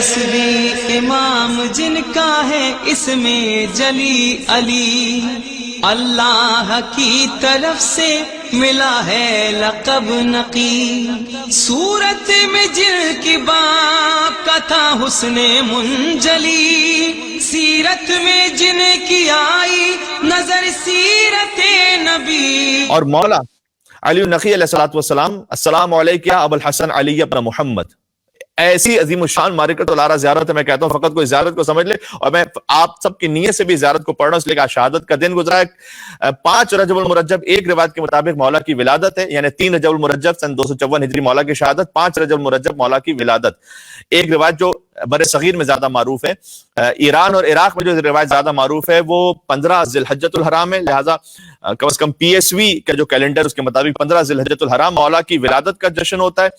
حسبی امام جن کا ہے اس میں جلی علی، اللہ کی طرف سے ملا ہے لقب نقی، صورت میں جن کی باپ کا تھا حسن منجلی، سیرت میں جن کی آئی نظر سیرت نبی۔ اور مولا علی النقی علیہ السلام، السلام علیک یا ابو الحسن علی ابن محمد، ایسی عظیم الشان معرکۃ العرا زیارت ہے۔ میں کہتا ہوں فقط کوئی زیارت کو سمجھ لے، اور میں آپ سب کی نیت سے بھی زیارت کو پڑھ رہا ہوں، اس لیے کہ شہادت کا دن گزرا ہے۔ 5 رجب المرجب ایک روایت کے مطابق مولا کی ولادت ہے، یعنی 3 رجب المرجب سن 254 ہجری مولا کی شہادت، 5 رجب المرجب مولا کی ولادت۔ ایک روایت جو بر صغیر میں زیادہ معروف ہے، ایران اور عراق میں جو روایت زیادہ معروف ہے وہ 15 ذی الحجۃ الحرام ہے، لہٰذا کم از کم پی ایس وی کا جو کیلنڈر اس کے مطابق 15 ذی الحجۃ الحرام مولا کی ولادت کا جشن ہوتا ہے۔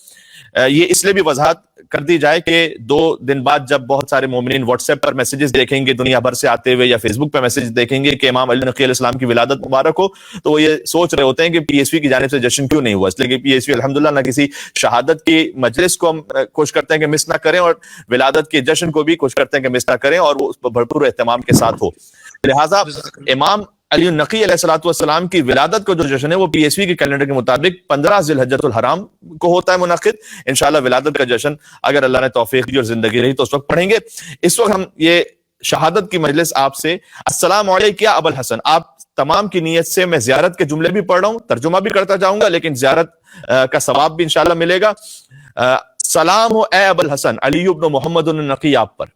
یہ اس لیے بھی وضاحت کر دی جائے کہ 2 دن بعد جب بہت سارے مومنین واٹس ایپ پر میسیجز دیکھیں گے دنیا بھر سے آتے ہوئے، یا فیس بک پہ میسیج دیکھیں گے کہ امام علی نقی علیہ السلام کی ولادت مبارک ہو، تو وہ یہ سوچ رہے ہوتے ہیں کہ پی ایس وی کی جانب سے جشن کیوں نہیں ہوا۔ اس لیے کہ پی ایس وی الحمدللہ نہ کسی شہادت کی مجلس کو ہم کوشش کرتے ہیں کہ مس نہ کریں، اور ولادت کے جشن کو بھی کوشش کرتے ہیں کہ مس نہ کریں، اور وہ اس پر بھرپور اہتمام کے ساتھ ہو۔ لہٰذا امام علی النقی علیہ السلام کی ولادت کو جو جشن ہے وہ پی ایس وی کے کیلنڈر کے مطابق 15 ذی الحجۃ الحرام کو ہوتا ہے منعقد۔ انشاءاللہ ولادت کا جشن اگر اللہ نے توفیق دی اور زندگی رہی تو اس وقت پڑھیں گے۔ اس وقت ہم یہ شہادت کی مجلس آپ سے السلام علیک یا ابو الحسن، آپ تمام کی نیت سے میں زیارت کے جملے بھی پڑھ رہا ہوں، ترجمہ بھی کرتا جاؤں گا، لیکن زیارت کا ثواب بھی انشاءاللہ ملے گا۔ سلام ہو اے ابو الحسن علی ابن محمد النقی آپ پر،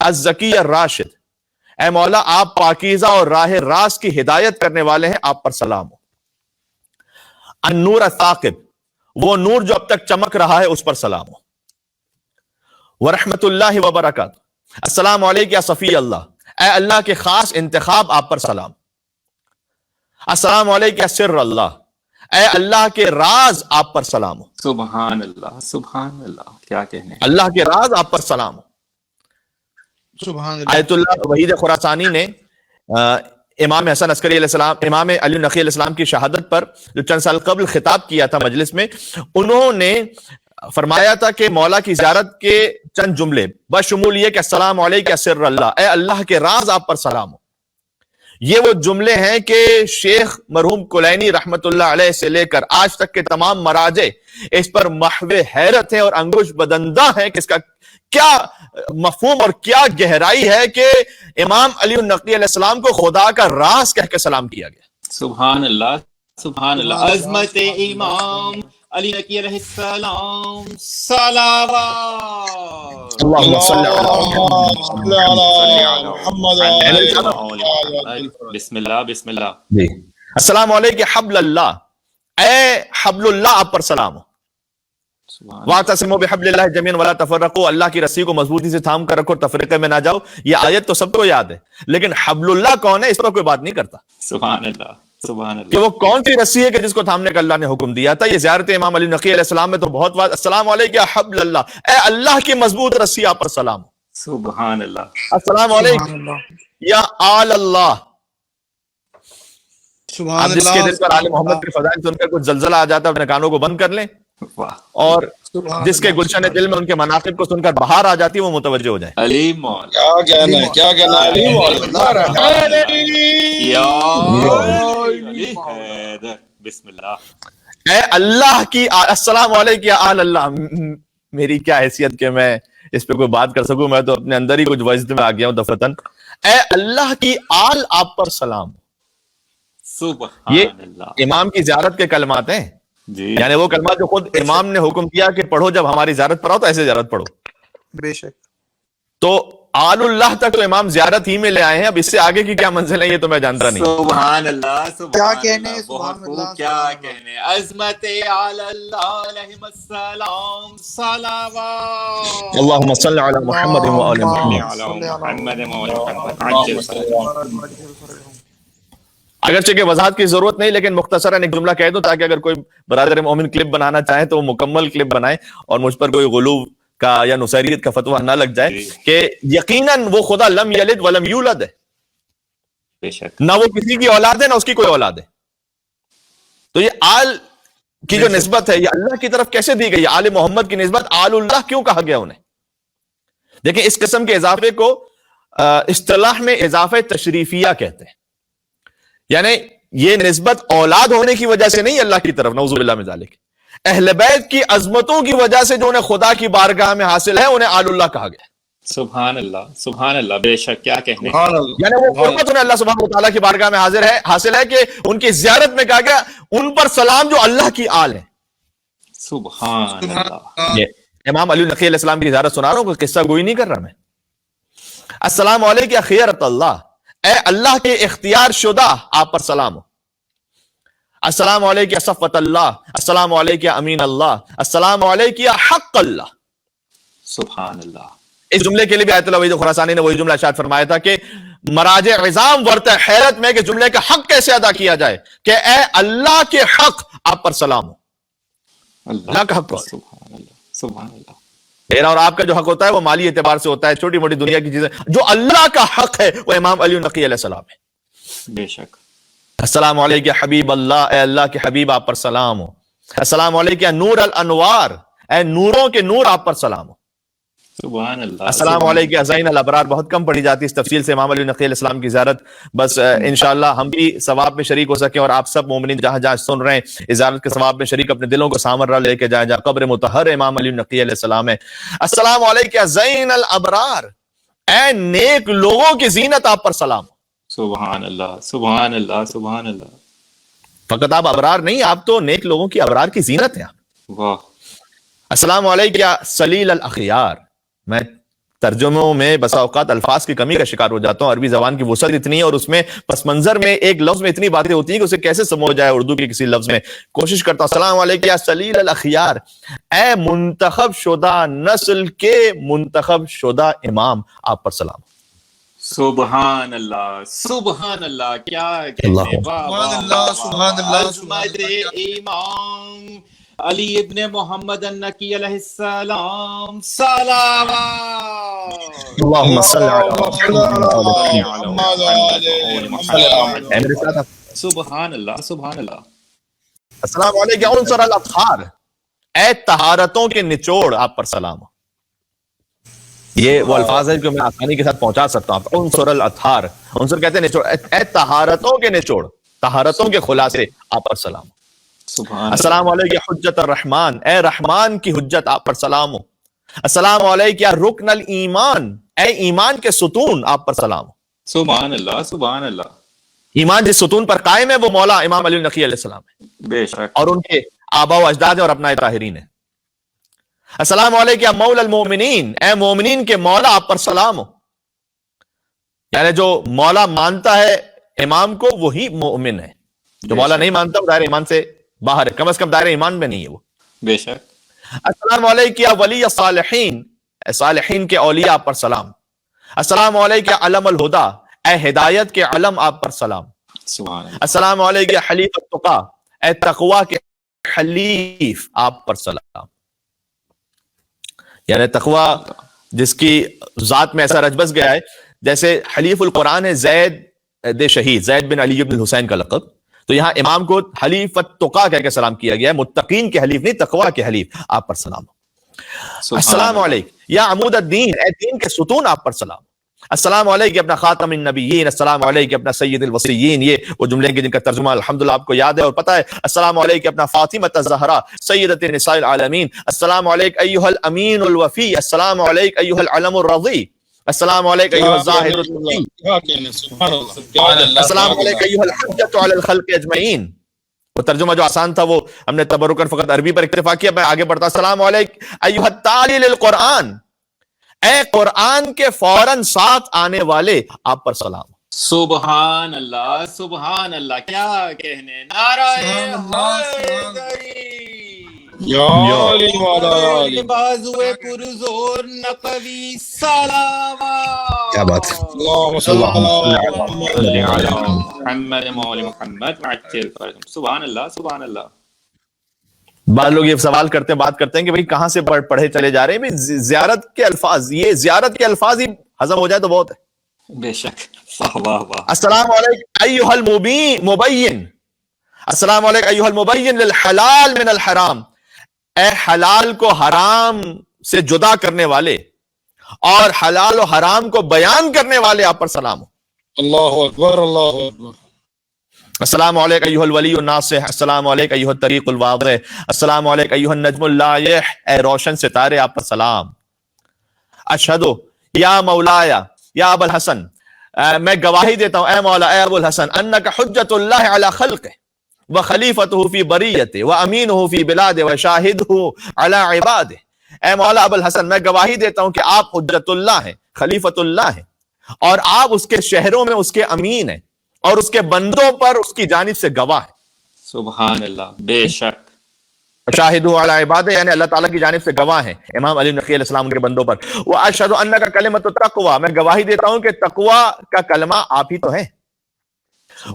الزکی الراشد، اے مولا آپ پاکیزہ اور راہ راست کی ہدایت کرنے والے ہیں، آپ پر سلام ہو۔ النور الثاقب، وہ نور جو اب تک چمک رہا ہے اس پر سلام ہو۔ ورحمت اللہ وبرکاتہ، السلام علیکم یا صفی اللہ، اے اللہ کے خاص انتخاب آپ پر سلام۔ السلام علیکم یا سر اللہ، اے اللہ کے راز آپ پر سلام ہو۔ سبحان اللہ، سبحان اللہ، کیا کہنے، اللہ کے راز آپ پر سلام ہو۔ آیت اللہ وحید خراسانی نے امام حسن عسکری علیہ السلام، امام علی نقی علیہ السلام کی شہادت پر جو چند سال قبل خطاب کیا تھا مجلس میں، انہوں نے فرمایا تھا کہ مولا کی زیارت کے چند جملے بشمول یہ کہ السلام علیکم یا سر اللہ، اے اللہ کے راز آپ پر سلام ہو۔ یہ وہ جملے ہیں کہ شیخ مرحوم کلینی رحمت اللہ علیہ سے لے کر آج تک کے تمام مراجع اس پر محو حیرت ہیں اور انگوش بدندہ ہیں کہ اس کا کیا مفہوم اور کیا گہرائی ہے کہ امام علی النقی علیہ السلام کو خدا کا راز کہہ کے سلام کیا گیا۔ سبحان اللہ، سبحان اللہ، عظمت امام علی نقی علیہ السلام، صلوات اللہم صلی بسم اللہ، بسم اللہ جی۔ السلام علیکم حبل اللہ، اے حبل اللہ آپ پر سلام ہو۔ وَاعْتَصِمُوا بِحَبْلِ اللَّهِ جَمِيعًا وَلَا تَفَرَّقُوا، اللہ کی رسی کو مضبوطی سے تھام کر رکھو، تفریقے میں نہ جاؤ۔ یہ آیت تو سب کو یاد ہے، لیکن حبل اللہ کون ہے اس پر کوئی بات نہیں کرتا سبحان اللہ، سبحان کہ اللہ، وہ کون سی رسی ہے کہ جس کو تھامنے کا اللہ نے حکم دیا تھا۔ یہ زیارت امام علی نقی علیہ السلام میں تو بہت بات السلام علیکم یا حبل اللہ، اے اللہ کی مضبوط رسی آپ پر سلام ہو۔ سبحان اللہ، السلام علیکم یا آل اللہ، اب جس کے دل پر آل محمد کے فضائل سن کر کچھ زلزلہ آ جاتا ہے اپنے کانوں کو بند کر لیں، اور جس کے گلشن دل میں ان کے مناقب کو سن کر بہار آ جاتی ہے وہ متوجہ ہو جائے۔ علی مولا، کیا کہنا ہے، کیا کہنا ہے، علی مولا، یا علی حیدر، بسم اللہ، اے اللہ کی السلام علیکم یا آل اللہ، میری کیا حیثیت کہ میں اس پہ کوئی بات کر سکوں، میں تو اپنے اندر ہی کچھ وجد میں آ گیا ہوں دفتن۔ اے اللہ کی آل آپ پر سلام۔ سبحان یہ اللہ، امام کی زیارت کے کلمات ہیں، جی، یعنی وہ کلمات جو خود امام نے حکم کیا کہ پڑھو جب ہماری زیارت پر آؤ تو ایسے زیارت پڑھو۔ بے شک تو آل اللہ تک تو امام زیارت ہی میں لے آئے ہیں، اب اس سے آگے کی کیا منزل ہے یہ تو میں جانتا نہیں۔ سبحان اللہ، کیا کہنے، بہت سبحان خوب، اللہ، کیا سبحان اللہ۔ کہنے، عظمت علی اللہ علیہ السلام، صلوات اللہم صلی علی محمد و آل محمد۔ محمد محمد، عجل صلوات۔ اگرچہ کہ وضاحت کی ضرورت نہیں، لیکن مختصراً ایک جملہ کہہ دو تاکہ اگر کوئی برادر مومن کلپ بنانا چاہیں تو وہ مکمل کلپ بنائیں اور مجھ پر کوئی غلو کا یا نصیریت کا فتویٰ نہ لگ جائے کہ یقیناً وہ خدا لم یلد ولم یولد ہے، بے شک، نہ وہ کسی کی اولاد ہے نہ اس کی کوئی اولاد ہے۔ تو یہ آل کی جو نسبت ہے یہ اللہ کی طرف کیسے دی گئی؟ آل محمد کی نسبت آل اللہ کیوں کہا گیا انہیں؟ دیکھیں اس قسم کے اضافے کو اصطلاح میں اضافہ تشریفیہ کہتے ہیں، یعنی یہ نسبت اولاد ہونے کی وجہ سے نہیں اللہ کی طرف، نعوذ باللہ من ذالک، اہل بیت کی عظمتوں کی وجہ سے جو انہیں خدا کی بارگاہ میں حاصل ہے انہیں آل اللہ کہا گیا۔ سبحان اللہ، بے شک، کیا کہنے، یعنی وہ قربت انہیں اللہ سبحانہ وتعالیٰ کی بارگاہ میں حاصل ہے کہ ان کی زیارت میں کہا گیا ان پر سلام جو اللہ کی آل ہے۔ سبحان اللہ۔ یہ امام علی نقی علیہ السلام کی زیارت سنا رہا ہوں، کوئی قصہ گوئی نہیں کر رہا میں۔ السلام علیکم یا خیرت اللہ، اے اللہ کے اختیار شدہ آپ پر سلام ہو۔ السلام علیکم یا صفوت اللہ، السلام علیکم یا امین اللہ، السلام علیکم یا حق اللہ۔ سبحان اللہ۔ اس جملے کے لیے بھی آیت اللہ وحید خراسانی نے وہی جملہ ارشاد فرمایا تھا کہ مراجع عظام ورطہ حیرت میں کہ جملے کا حق کیسے ادا کیا جائے، کہ اے اللہ کے حق آپ پر سلام ہو۔ اللہ کا حق، سبحان اللہ، سبحان اللہ۔ میرا اور آپ کا جو حق ہوتا ہے وہ مالی اعتبار سے ہوتا ہے، چھوٹی موٹی دنیا کی چیزیں، جو اللہ کا حق ہے وہ امام علی نقی علیہ السلام ہے۔ بے شک۔ السلام علیکم یا حبیب اللہ، اے اللہ کے حبیب آپ پر سلام ہو۔ السلام علیکم یا نور الانوار، اے نوروں کے نور آپ پر سلام ہو۔ سبحان اللہ۔ السلام علیکم یا زین الابرار، بہت کم پڑھی جاتی اس تفصیل سے امام علی نقی علیہ السلام کی زیارت، بس انشاءاللہ ہم بھی ثواب میں شریک ہو سکیں اور آپ سب مومنین جہاں جہاں سن رہے ہیں زیارت کے ثواب میں شریک اپنے دلوں کو سامر لے کے جائیں جہاں قبر مطہر امام علی نقی علیہ السلام ہے۔ السلام علیکم یا زین الابرار، اے نیک لوگوں کی زینت آپ پر سلام ہو۔ سبحان اللہ، سبحان اللہ، سبحان اللہ۔ فقط آپ ابرار نہیں، آپ تو نیک لوگوں کی ابرار کی زینت ہیں۔ واہ۔ السلام علیکم یا سلیل الاخیار، میں ترجموں میں بسا اوقات الفاظ کی کمی کا شکار ہو جاتا ہوں، عربی زبان کی وسعت اتنی ہے اور اس میں پس منظر میں ایک لفظ میں اتنی باتیں ہوتی ہیں کہ اسے کیسے سمجھ جائے اردو کے کسی لفظ میں، کوشش کرتا ہوں۔ السلام علیکم یا سلیل الاخیار، اے منتخب شدہ نسل کے منتخب شدہ امام آپ پر سلام۔ سبحان اللہ، سبحان اللہ، کیا کہنے، سبحان اللہ، سبحان اللہ، عظمت امام علی ابن محمد النقی علیہ السلام، صلوات اللہم صلی علی سبحان اللہ، سبحان اللہ۔ السلام علیکم یا عنصر الاطہار، اے طہارتوں کے نچوڑ آپ پر سلام ہو۔ یہ وہ الفاظ ہیں جو میں آسانی کے ساتھ پہنچا سکتا ہوں۔ عنصر الاطہار، عنصر کہتے ہیں نچوڑ، اے طہارتوں کے نچوڑ، طہارتوں کے خلاصے آپ پر سلام ہو۔ السلام علیکم یا حجت الرحمن، اے رحمان کی حجت آپ پر سلام ہو۔ السلام علیکم یا رکن الایمان، اے ایمان کے ستون آپ پر سلام ہو۔ سبحان اللہ، سبحان اللہ۔ ایمان جس ستون پر قائم ہے وہ مولا امام علی نقی علیہ السلام ہے، بے شک، اور ان کے آبا و اجداد اور ابناء طاہرین ہیں۔ السلام علیکم یا مولا المومنین، اے مومنین کے مولا آپ پر سلام ہو۔ یعنی جو مولا مانتا ہے امام کو وہی مومن ہے، جو مولا نہیں مانتا وہ دائرہ ایمان سے باہر ہے، کم از کم دائرہ ایمان میں نہیں ہے وہ۔ بے شک۔ السلام علیکم یا ولی الصالحین، اے صالحین کے اولیاء آپ پر سلام۔ السلام علیکم یا علم الہدا، اے ہدایت کے علم آپ پر سلام۔ سبحان اللہ۔ السلام علیکم یا حلیف التقا، اے تقوی کے حلیف آپ پر سلام۔ یعنی تقوی جس کی ذات میں ایسا رچ بس گیا ہے، جیسے حلیف القرآن ہے زید شہید، زید بن علی بن حسین کا لقب، تو یہاں امام کو حلیف التقا کہہ کے سلام کیا گیا ہے، متقین کے حلیف نہیں، تقوی کے حلیف آپ پر سلام۔ السلام علیکم یا عمود الدین، اے دین کے ستون آپ پر سلام۔ السلام علیکم اپنا خاتم النبیین، السلام علیکم اپنا سید الوصیین، یہ وہ جملے جن کا ترجمہ الحمدللہ آپ کو یاد ہے اور پتہ ہے۔ السلام علیکم اپنا فاطمہ الزہرا سیدۃ نساء العالمین، السلام علیکم ایھا الامین الوفی، السلام علیکم ایھا العلم الرضی، السلام علیکم ایھا الزاہد التقی، السلام علیکم ایھا الحجۃ علی الخلق اجمعین۔ وہ ترجمہ جو آسان تھا وہ ہم نے تبرکاً فقط عربی پر اکتفا کیا، میں آگے بڑھتا۔ السلام علیکم ایھا التالی للقرآن، اے قرآن کے فوراً ساتھ آنے والے آپ پر سلام۔ سبحان اللہ، سبحان اللہ، کیا کہنے، نعرہ حیدری، یا علی مولا علی، بازوئے پرزور نقوی، صلوات، کیا بات ہے۔ اللہم صلی علی محمد مولا محمد عجل فرجہم۔ سبحان اللہ، سبحان اللہ۔ بعض لوگ یہ سوال کرتے ہیں، بات کرتے ہیں کہ بھئی کہاں سے پڑھے چلے جا رہے ہیں، بھئی زیارت کے الفاظ، یہ زیارت کے الفاظ ہی ہضم ہو جائے تو بہت ہے۔ بے شک، واہ واہ واہ۔ السلام علیکم ایھا المبین، السلام علیکم ایھا المبین للحلال من الحرام، اے حلال کو حرام سے جدا کرنے والے، اور حلال و حرام کو بیان کرنے والے آپ پر سلام ہو۔ اللہ اکبر اللہ اکبر۔ السلام علیکم ایھا الولی الناصح، السلام علیکم ایھا الطریق الواضح، السلام علیکم ایھا النجم اللائح، اے روشن ستارے آپ پر سلام۔ اشہد یا مولایا یا ابا الحسن، میں گواہی دیتا ہوں اے مولا اے ابو الحسن، انک حجت اللہ علی خلقہ وخلیفتہ فی بریتہ وامینہ فی بلادہ وشاہدہ علی عبادہ۔ اے مولا ابو الحسن، میں گواہی دیتا ہوں کہ آپ حجت اللہ ہیں، خلیفت اللہ ہیں، اور آپ اس کے شہروں میں اس کے امین ہیں، اور اس کے بندوں پر اس کی جانب سے گواہ ہیں۔ سبحان اللہ، بے شک۔ شاہدو علی عبادہ یعنی اللہ تعالیٰ کی جانب سے گواہ ہیں امام علی نقی علیہ السلام کے بندوں پر۔ واشہد انک کلمۃ التقوی، میں گواہی دیتا ہوں کہ تقوی کا کلمہ آپ ہی تو ہیں۔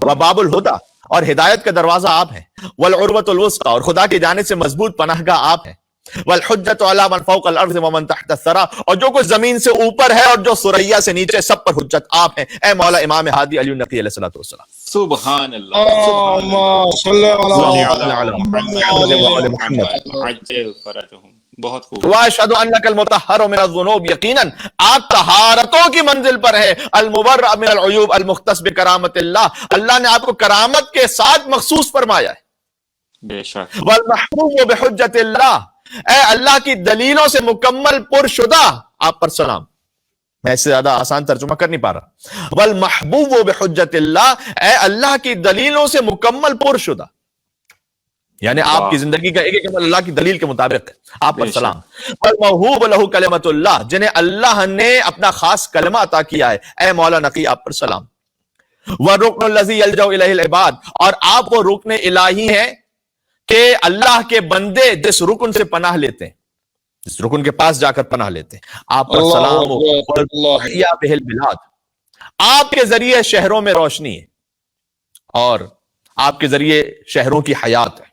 وباب الہدی، اور ہدایت کا دروازہ آپ ہیں۔ والعروۃ الوثقی، اور خدا کی جانب سے مضبوط پناہ گاہ آپ ہیں۔ والحجۃ علی من فوق الارض ومن تحت الثری، اور جو کچھ زمین سے اوپر ہے اور جو ثریا سے نیچے، سب پر حجت آپ ہیں اے مولا امام ہادی علی نقی علیہ الصلوۃ والسلام۔ سبحان اللہ، اللہم صلی عجل فرجہم۔ بہت خوب۔ واشہد انک المطہر من الذنوب، یقیناً آپ طہارتوں کی منزل پر ہے، المبرأ من العیوب المختص بکرامت اللہ، اللہ نے آپ کو کرامت کے ساتھ مخصوص فرمایا ہے۔ بے شک۔ والمحبوب بحجت اللہ، اے اللہ کی دلیلوں سے مکمل پرشدہ آپ پر سلام۔ میں اس سے زیادہ آسان ترجمہ کر نہیں پا رہا۔ والمحبوب بحجت اللہ، اے اللہ کی دلیلوں سے مکمل پرشدہ، یعنی آپ کی زندگی کا ایک ایک عمل اللہ کی دلیل کے مطابق ہے، آپ پر سلام۔ والموہوب لہ کلمۃ اللہ، جنہیں اللہ نے اپنا خاص کلمہ عطا کیا ہے اے مولا نقی آپ پر سلام۔ والرکن الذی یلجأ الیہ العباد، اور آپ وہ رکن الہی ہیں کہ اللہ کے بندے جس رکن سے پناہ لیتے ہیں، جس رکن کے پاس جا کر پناہ لیتے ہیں، آپ پر سلام ہو۔ وَأَحْيَا بِهِ الْبِلَادِ، آپ کے ذریعے شہروں میں روشنی ہے اور آپ کے ذریعے شہروں کی حیات ہے۔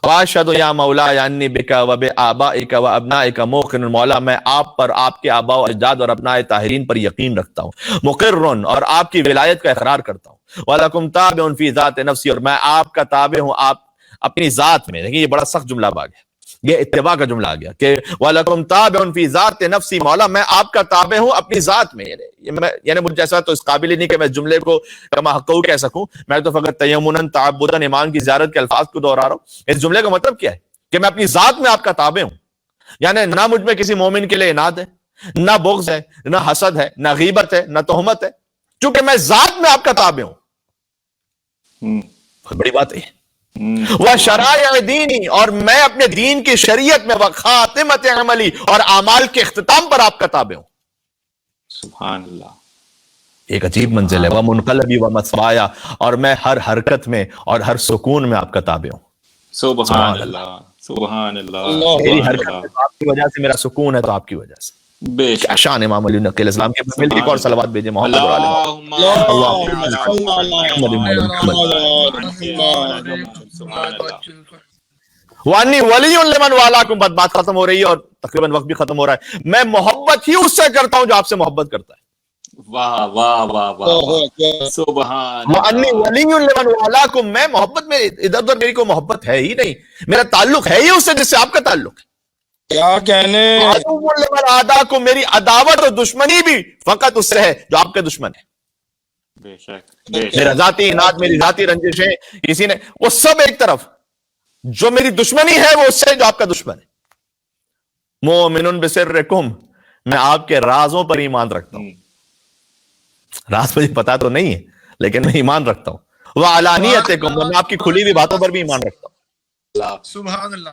وَأَشْهَدُ يَا مَوْلَايَ أَنِّي بِكَ وَبِآبَائِكَ وَأَبْنَائِكَ مُوقِنٌ، مولا میں آپ پر، آپ کے آباء و اجداد اور ابناء طاہرین پر یقین رکھتا ہوں۔ مقرٌ، اور آپ کی ولایت کا اقرار کرتا ہوں۔ وَلَكُمْ تَابِعٌ فِي ذَاتِ نَفْسِي، اور میں آپ کا تابع ہوں آپ اپنی ذات میں۔ دیکھیں یہ بڑا سخت جملہ آ گیا، یہ اتباع کا جملہ آ گیا کہ وَلَكُمْ تَابِعٌ فِي ذَاتِ نَفْسِي، مولا میں آپ کا تابع ہوں اپنی ذات میں۔ یعنی مجھ جیسا تو اس قابل ہی نہیں کہ میں اس جملے کو کما حقہ کہہ سکوں، میں تو فقط تیمناً تعبداً امام کی زیارت کے الفاظ کو دہرا رہا ہوں۔ اس جملے کا مطلب کیا ہے کہ میں اپنی ذات میں آپ کا تابع ہوں، یعنی نہ مجھ میں کسی مومن کے لیے عناد ہے، نہ بغض ہے، نہ حسد ہے، نہ غیبت ہے، نہ تہمت ہے، چونکہ میں ذات میں آپ کا تابع ہوں۔ بہت بڑی بات ہے۔ وَشَرَائِعِ دِینِی، اور میں اپنے دین کی شریعت میں، وَخَاتِمَةِ عَمَلِی، اور اعمال کے اختتام پر آپ کا تابع ہوں۔ سبحان اللہ۔ ایک عجیب منزل ہے۔ وَمُنْقَلَبِی وَمَثْوَایَ، اور میں ہر حرکت میں اور ہر سکون میں آپ کا تابع ہوں۔ سبحان اللہ، سبحان اللہ، میری سبحان حرکت اللہ۔ میں تو آپ کی وجہ سے، میرا سکون ہے تو آپ کی وجہ سے۔ بے کیا شک۔ شان امام علی نقی علیہ السلام کے مل ایک اور صلوات بھیجے محمد اور آل محمد۔ وانی ولی لمن والاکم، بات ختم ہو رہی ہے اور تقریباً وقت بھی ختم ہو رہا ہے۔ میں محبت ہی اس سے کرتا ہوں جو آپ سے محبت کرتا ہے۔ واہ واہ واہ واہ، سبحان وانی ولی لمن والاکم، میں محبت میں ادھر ادھر میری کوئی محبت ہے ہی نہیں، میرا تعلق ہے ہی اس سے جس سے آپ کا تعلق ہے۔ کیا کہنے، عدو لمن عاداکم، میری عداوت اور دشمنی بھی فقط اس سے ہے جو آپ کے دشمن ہے۔ بے شک، بے شک۔ میرا ذاتی اناد، میری ذاتی رنجشیں، کسی نے، وہ سب ایک طرف، جو میری دشمنی ہے وہ اس سے جو آپ کا دشمن ہے۔ مومن بسرکم، میں آپ کے رازوں پر ایمان رکھتا ہوں۔ راز مجھے پتا تو نہیں ہے لیکن میں ایمان رکھتا ہوں۔ وعلانیتکم، میں آپ کی کھلی ہوئی باتوں پر بھی ایمان رکھتا ہوں۔ سبحان اللہ۔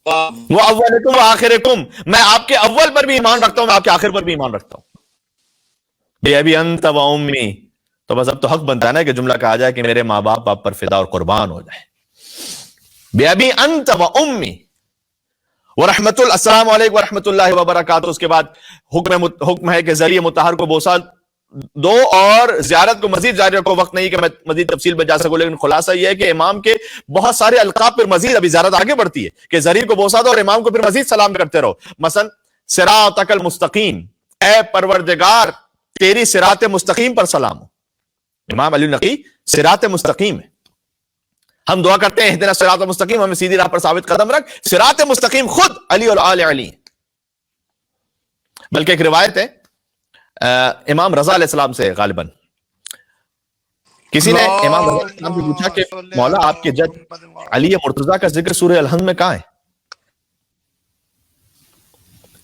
وَأَوَّلِكُمْ وَآخِرِكُمْ، میں آپ کے اول پر بھی ایمان رکھتا ہوں، میں آپ کے آخر پر بھی ایمان رکھتا ہوں۔ بِأَبِي أَنْتَ وَأُمِّي، تو بس اب تو حق بنتا ہے نا کہ جملہ کہا جائے کہ میرے ماں باپ آپ پر فدا اور قربان ہو جائے۔ بِأَبِي أَنْتَ وَأُمِّي ورحمۃ اللہ، السلام علیکم ورحمۃ اللہ وبرکاتہ۔ اس کے بعد حکم ہے کہ ذریعہ مطہر کو بوسہ دو اور زیارت کو مزید جاری رکھو۔ وقت نہیں کہ میں مزید تفصیل میں جا سکوں، لیکن خلاصہ یہ ہے کہ امام کے بہت سارے القاب پر مزید ابھی زیارت آگے بڑھتی ہے کہ ذریعہ کو بوسہ دو اور امام کو پھر مزید سلام کرتے رہو۔ مثلا صراطک المستقیم، اے پروردگار تیری صراط مستقیم پر سلام ہو۔ امام علی نقی صراط مستقیم ہے۔ ہم دعا کرتے ہیں اہدنا الصراط المستقیم، ہمیں سیدھی راہ پر ثابت قدم رکھ۔ صراط مستقیم خود علی اور آل علی۔ بلکہ ایک روایت ہے امام رضا علیہ السلام سے غالباً کسی نے امام رضا علیہ السلام سے پوچھا کہ مولا آپ کے جد علی مرتضیٰ کا ذکر سورہ الحمد میں کہاں ہے؟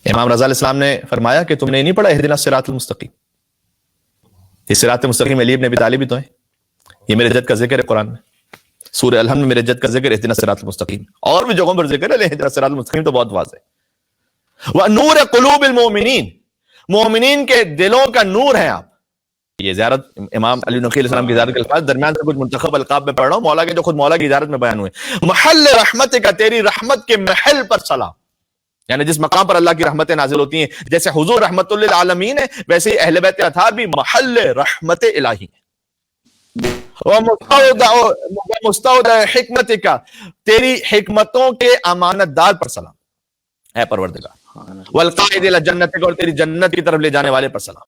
امام رضا علیہ السلام نے فرمایا کہ تم نے نہیں پڑھا اہدنا الصراط المستقیم؟ یہ صراط مستقیم علی ابن ابی طالب ہی تو ہیں، یہ میرے جد کا ذکر ہے قرآن میں، سورہ الحمد میں میرے جد کا ذکر اہدنا الصراط المستقیم، اور بھی جگہوں پر ذکر ہے لیکن اہدنا الصراط المستقیم تو بہت واضح ہے۔ وَنُورَ قُلُوبِ الْمُؤْمِنِينَ، مومنین کے دلوں کا نور ہے آپ۔ یہ زیارت امام علی نقی علیہ السلام کی زیارت کے الفاظ درمیان سے کچھ منتخب القاب میں پڑھ رہا ہوں، مولا کے جو خود مولا کی زیارت میں بیان ہوئے۔ محل رحمت کا، تیری رحمت کے محل پر سلام، یعنی جس مقام پر اللہ کی رحمتیں نازل ہوتی ہیں، جیسے حضور رحمت للعالمین ہے ویسے ہی اہل بیت اطہار بھی محل رحمت الہی ہیں۔ ومستودع حکمت کا، تیری حکمتوں کے امانت دار پر سلام اے پروردگار۔ والقائد الی جنت، اور تیری جنت کی طرف لے جانے والے پر سلام۔